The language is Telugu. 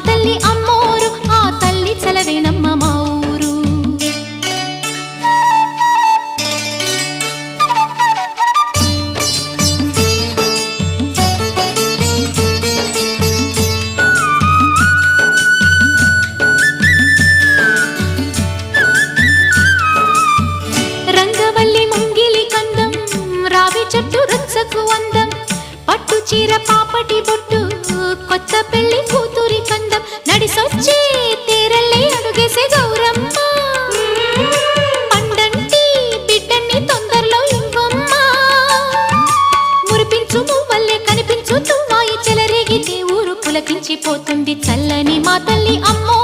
తల్లి అమ్మోరు ఆ తల్లి చలవేనమ్మ మా ఊరు. రంగవల్లి ముంగిలి కందం రావి చెట్టు రుచ్చకు అందం పట్టు చీర పాపటి బొట్టు కొత్త పెళ్లి కూతురి కందం నడిసొచ్చే తేరల్లే అడుగేసే గౌరమ్మ పండంటి బిడ్డన్ని తొందరలో ఇవ్వమ్మ మురిపించు మువ్వల్లే కనిపించు తుమ్మాయి చెలరేగితే ఊరు పులకించిపోతుంది చల్లని మా తల్లి అమ్మో